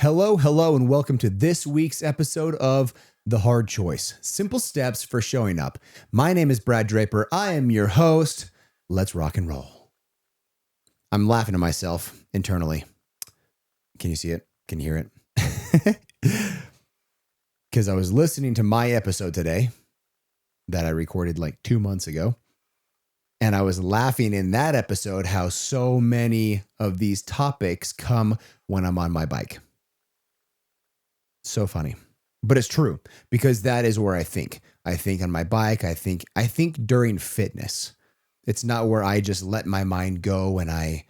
Hello, and welcome to this week's episode of The Hard Choice. Simple steps for showing up. My name is Brad Draper. I am your host. Let's rock and roll. I'm laughing at myself internally. Can you see it? Can you hear it? Because I was listening to my episode today that I recorded like 2 months ago. And I was laughing in that episode how so many of these topics come when I'm on my bike. So funny. But it's true because that is where I think. I think on my bike. I think during fitness. It's not where I just let my mind go and I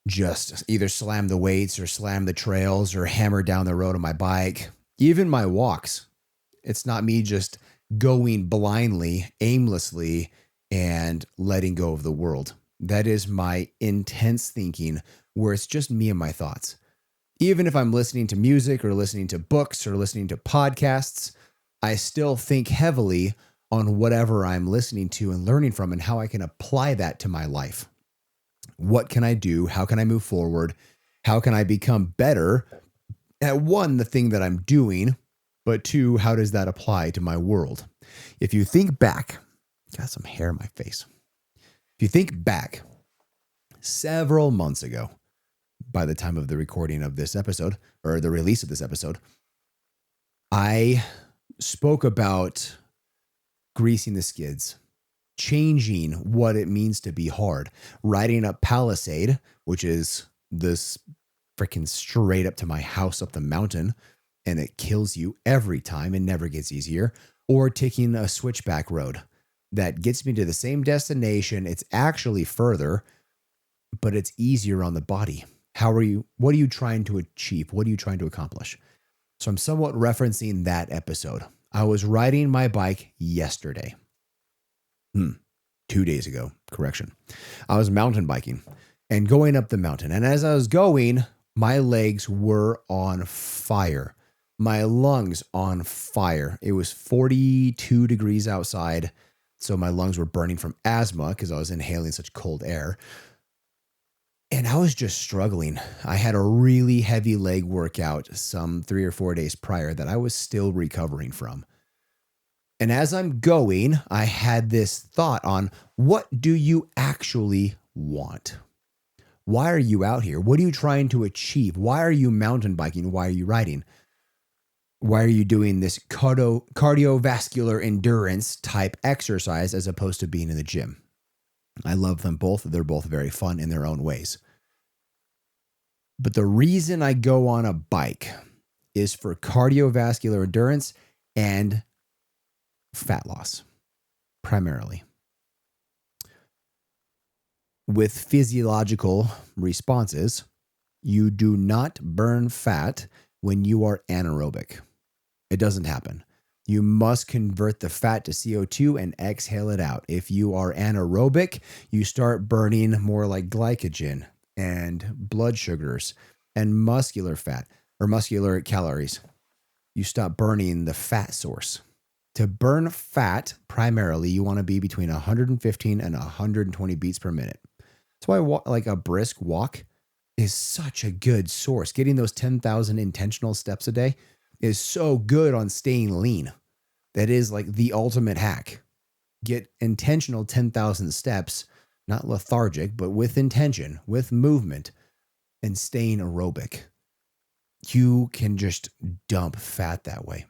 just either slam the weights or slam the trails or hammer down the road on my bike. Even my walks. It's not me just going blindly, aimlessly, and letting go of the world. That is my intense thinking where it's just me and my thoughts. Even if I'm listening to music or listening to books or listening to podcasts, I still think heavily on whatever I'm listening to and learning from and how I can apply that to my life. What can I do? How can I move forward? How can I become better at one, the thing that I'm doing, but two, how does that apply to my world? If you think back, got some hair in my face. If you think back several months ago, by the time of the recording of this episode or the release of this episode, I spoke about greasing the skids, changing what it means to be hard, riding up Palisade, which is this freaking straight up to my house up the mountain, and it kills you every time and never gets easier, or taking a switchback road that gets me to the same destination. It's actually further, but it's easier on the body. What are you trying to achieve? What are you trying to accomplish? So I'm somewhat referencing that episode. I was riding my bike yesterday. 2 days ago, correction. I was mountain biking and going up the mountain. And as I was going, my legs were on fire. My lungs on fire. It was 42 degrees outside. So my lungs were burning from asthma because I was inhaling such cold air. And I was just struggling. I had a really heavy leg workout some 3 or 4 days prior that I was still recovering from. And as I'm going, I had this thought on what do you actually want? Why are you out here? What are you trying to achieve? Why are you mountain biking? Why are you riding? Why are you doing this cardiovascular endurance type exercise as opposed to being in the gym? I love them both. They're both very fun in their own ways. But the reason I go on a bike is for cardiovascular endurance and fat loss, primarily. With physiological responses, you do not burn fat when you are anaerobic. It doesn't happen. You must convert the fat to CO2 and exhale it out. If you are anaerobic, you start burning more like glycogen and blood sugars and muscular fat or muscular calories. You stop burning the fat source. To burn fat, primarily, you want to be between 115 and 120 beats per minute. That's why like a brisk walk is such a good source. Getting those 10,000 intentional steps a day is so good on staying lean. That is like the ultimate hack. Get intentional 10,000 steps, not lethargic, but with intention, with movement, and staying aerobic. You can just dump fat that way.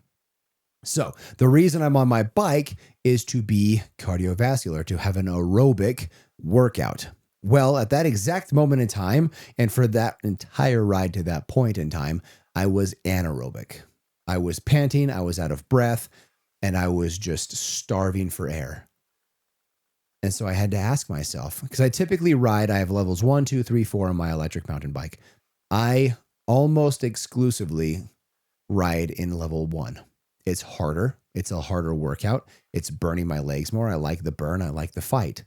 So the reason I'm on my bike is to be cardiovascular, to have an aerobic workout. Well, at that exact moment in time, and for that entire ride to that point in time, I was anaerobic. I was panting, I was out of breath, and I was just starving for air. And so I had to ask myself, because I typically ride, I have levels 1, 2, 3, 4 on my electric mountain bike. I almost exclusively ride in level 1. It's harder. It's a harder workout. It's burning my legs more. I like the burn. I like the fight.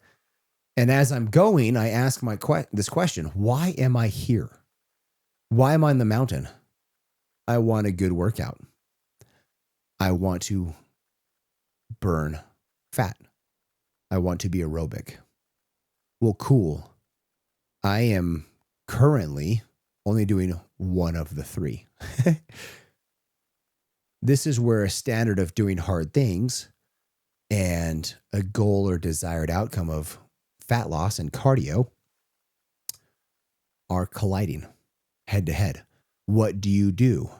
And as I'm going, I ask this question, why am I here? Why am I on the mountain? I want a good workout. I want to burn fat. I want to be aerobic. Well, cool. I am currently only doing one of the three. This is where a standard of doing hard things and a goal or desired outcome of fat loss and cardio are colliding head to head. What do you do?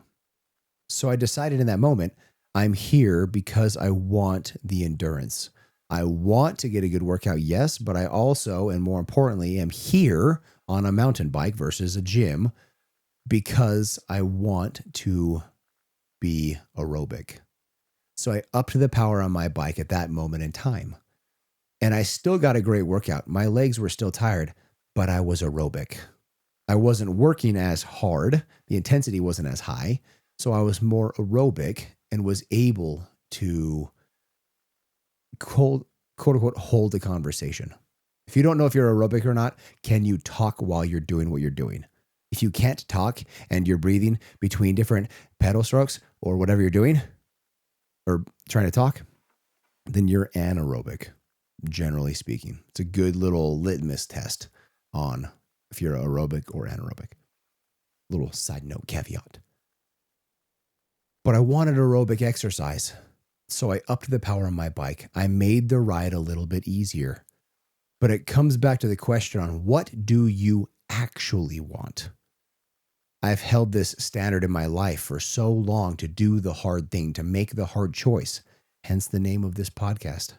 So I decided in that moment, I'm here because I want the endurance. I want to get a good workout, yes, but I also, and more importantly, am here on a mountain bike versus a gym because I want to be aerobic. So I upped the power on my bike at that moment in time. And I still got a great workout. My legs were still tired, but I was aerobic. I wasn't working as hard. The intensity wasn't as high. So I was more aerobic and was able to quote unquote hold a conversation. If you don't know if you're aerobic or not, can you talk while you're doing what you're doing? If you can't talk and you're breathing between different pedal strokes or whatever you're doing or trying to talk, then you're anaerobic, generally speaking. It's a good little litmus test on if you're aerobic or anaerobic. Little side note caveat. But I wanted aerobic exercise, so I upped the power on my bike. I made the ride a little bit easier. But it comes back to the question on what do you actually want? I've held this standard in my life for so long to do the hard thing, to make the hard choice, hence the name of this podcast.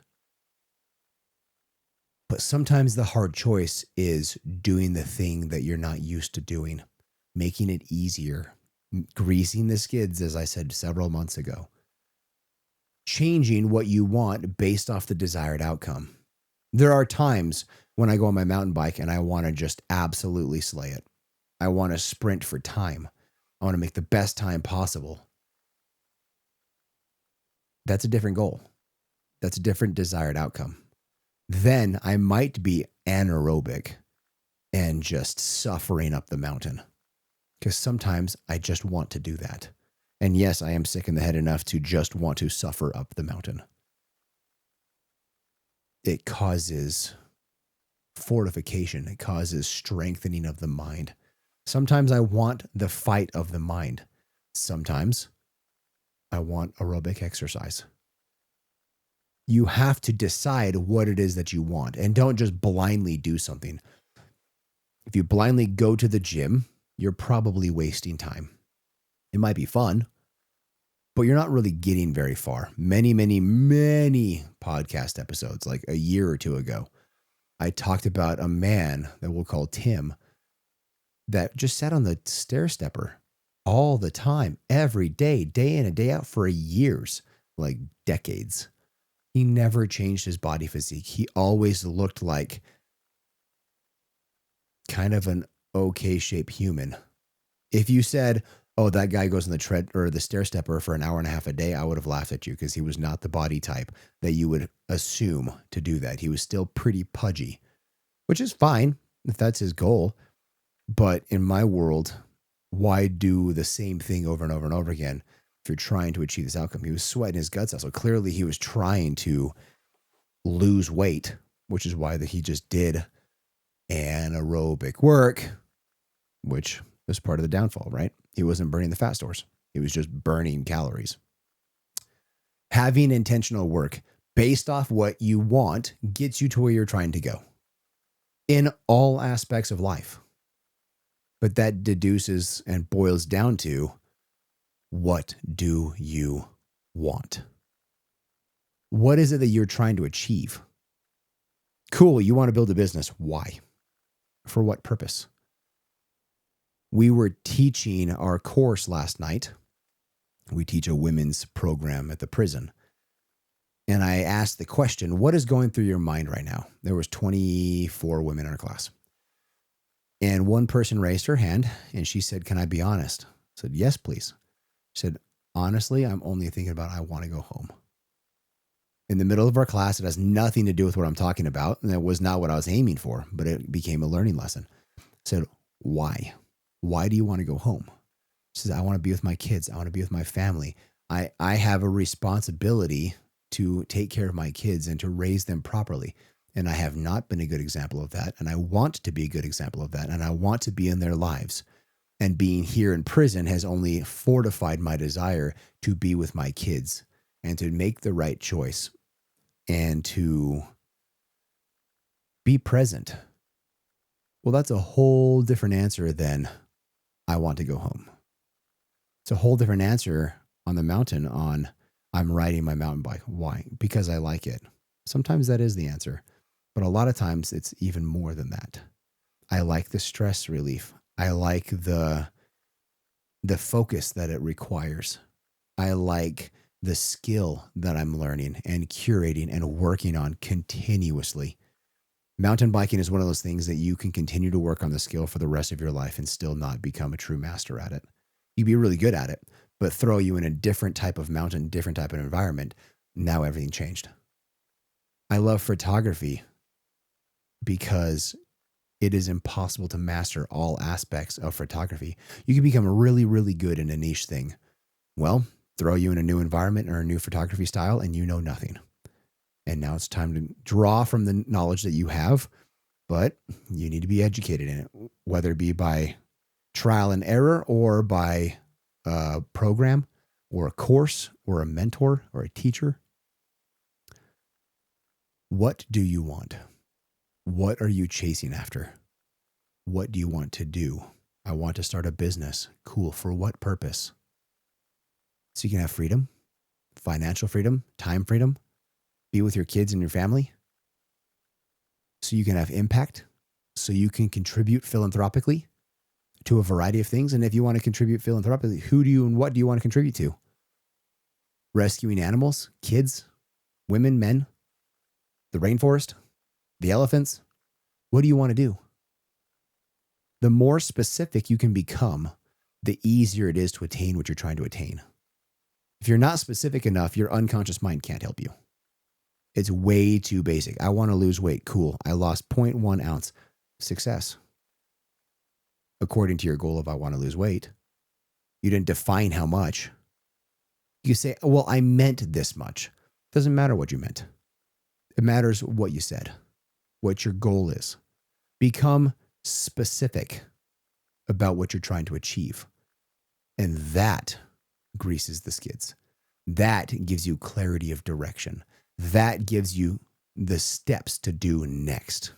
But sometimes the hard choice is doing the thing that you're not used to doing, making it easier, greasing the skids, as I said several months ago, changing what you want based off the desired outcome. There are times when I go on my mountain bike and I want to just absolutely slay it. I want to sprint for time. I want to make the best time possible. That's a different goal. That's a different desired outcome. Then I might be anaerobic and just suffering up the mountain. Because sometimes I just want to do that. And yes, I am sick in the head enough to just want to suffer up the mountain. It causes fortification. It causes strengthening of the mind. Sometimes I want the fight of the mind. Sometimes I want aerobic exercise. You have to decide what it is that you want and don't just blindly do something. If you blindly go to the gym, you're probably wasting time. It might be fun, but you're not really getting very far. Many podcast episodes, like a year or two ago, I talked about a man that we'll call Tim that just sat on the stair stepper all the time, every day, day in and day out for years, like decades. He never changed his body physique. He always looked like kind of an okay shaped human. If you said, oh, that guy goes on the tread or the stair stepper for an hour and a half a day, I would have laughed at you because he was not the body type that you would assume to do that. He was still pretty pudgy, which is fine if that's his goal. But in my world, why do the same thing over and over and over again if you're trying to achieve this outcome? He was sweating his guts out. So clearly he was trying to lose weight, which is why he just did anaerobic work, which was part of the downfall, right? He wasn't burning the fat stores. He was just burning calories. Having intentional work based off what you want gets you to where you're trying to go in all aspects of life. But that deduces and boils down to, what do you want? What is it that you're trying to achieve? Cool, you want to build a business. Why? For what purpose? We were teaching our course last night. We teach a women's program at the prison. And I asked the question, what is going through your mind right now? There was 24 women in our class. And one person raised her hand and she said, can I be honest? I said, yes, please. She said, honestly, I'm only thinking about, I want to go home. In the middle of our class, it has nothing to do with what I'm talking about. And it was not what I was aiming for, but it became a learning lesson. I said, why? Why do you want to go home? She says, I want to be with my kids. I want to be with my family. I have a responsibility to take care of my kids and to raise them properly. And I have not been a good example of that. And I want to be a good example of that. And I want to be in their lives. And being here in prison has only fortified my desire to be with my kids and to make the right choice and to be present. Well, that's a whole different answer than I want to go home. It's a whole different answer on the mountain on I'm riding my mountain bike. Why? Because I like it. Sometimes that is the answer, but a lot of times it's even more than that. I like the stress relief. I like the focus that it requires. I like the skill that I'm learning and curating and working on continuously. Mountain biking is one of those things that you can continue to work on the skill for the rest of your life and still not become a true master at it. You'd be really good at it, but throw you in a different type of mountain, different type of environment. Now everything changed. I love photography because it is impossible to master all aspects of photography. You can become really, really good in a niche thing. Well, throw you in a new environment or a new photography style and you know nothing. And now it's time to draw from the knowledge that you have, but you need to be educated in it, whether it be by trial and error or by a program or a course or a mentor or a teacher. What do you want? What are you chasing after? What do you want to do? I want to start a business. Cool. For what purpose? So you can have freedom, financial freedom, time freedom, be with your kids and your family. So you can have impact, so you can contribute philanthropically to a variety of things. And if you want to contribute philanthropically, who do you and what do you want to contribute to? Rescuing animals, kids, women, men, the rainforest, the elephants. What do you want to do? The more specific you can become, the easier it is to attain what you're trying to attain. If you're not specific enough, your unconscious mind can't help you. It's way too basic. I want to lose weight. Cool. I lost 0.1 ounce. Success. According to your goal of I want to lose weight. You didn't define how much. You say, well, I meant this much. Doesn't matter what you meant. It matters what you said, what your goal is. Become specific about what you're trying to achieve. And that greases the skids. That gives you clarity of direction. That gives you the steps to do next.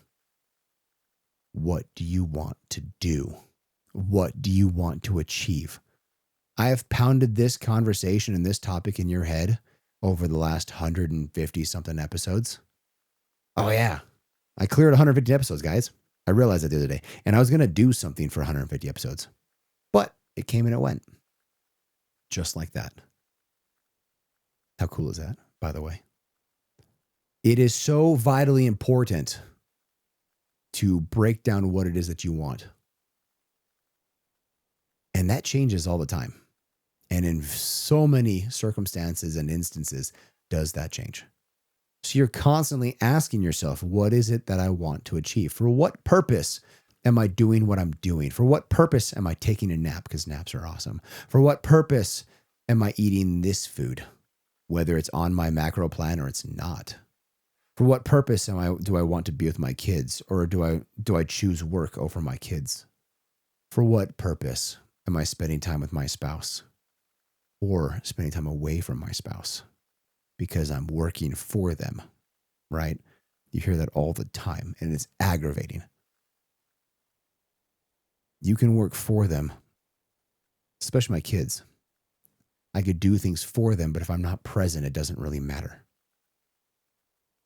What do you want to do? What do you want to achieve? I have pounded this conversation and this topic in your head over the last 150 something episodes. Oh yeah. I cleared 150 episodes, guys. I realized that the other day. And I was going to do something for 150 episodes. But it came and it went. Just like that. How cool is that, by the way? It is so vitally important to break down what it is that you want. And that changes all the time. And in so many circumstances and instances, does that change? So you're constantly asking yourself, what is it that I want to achieve? For what purpose am I doing what I'm doing? For what purpose am I taking a nap? Because naps are awesome. For what purpose am I eating this food? Whether it's on my macro plan or it's not. For what purpose do I want to be with my kids? Or do I choose work over my kids? For what purpose am I spending time with my spouse? Or spending time away from my spouse? Because I'm working for them, right? You hear that all the time, and it's aggravating. You can work for them, especially my kids. I could do things for them, but if I'm not present, it doesn't really matter.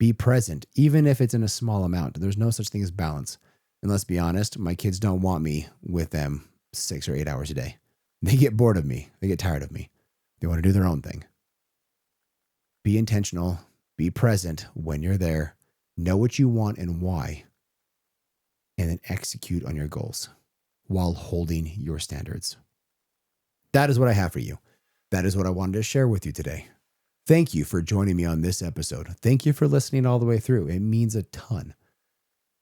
Be present, even if it's in a small amount. There's no such thing as balance. And let's be honest, my kids don't want me with them 6 or 8 hours a day. They get bored of me. They get tired of me. They want to do their own thing. Be intentional. Be present when you're there. Know what you want and why. And then execute on your goals while holding your standards. That is what I have for you. That is what I wanted to share with you today. Thank you for joining me on this episode. Thank you for listening all the way through. It means a ton.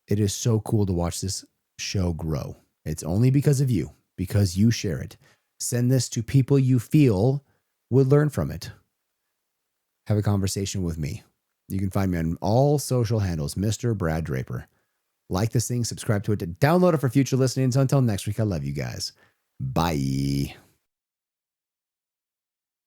It is so cool to watch this show grow. It's only because of you, because you share it. Send this to people you feel would learn from it. Have a conversation with me. You can find me on all social handles, Mr. Brad Draper. Like this thing, subscribe to it, download it for future listening. So until next week, I love you guys. Bye.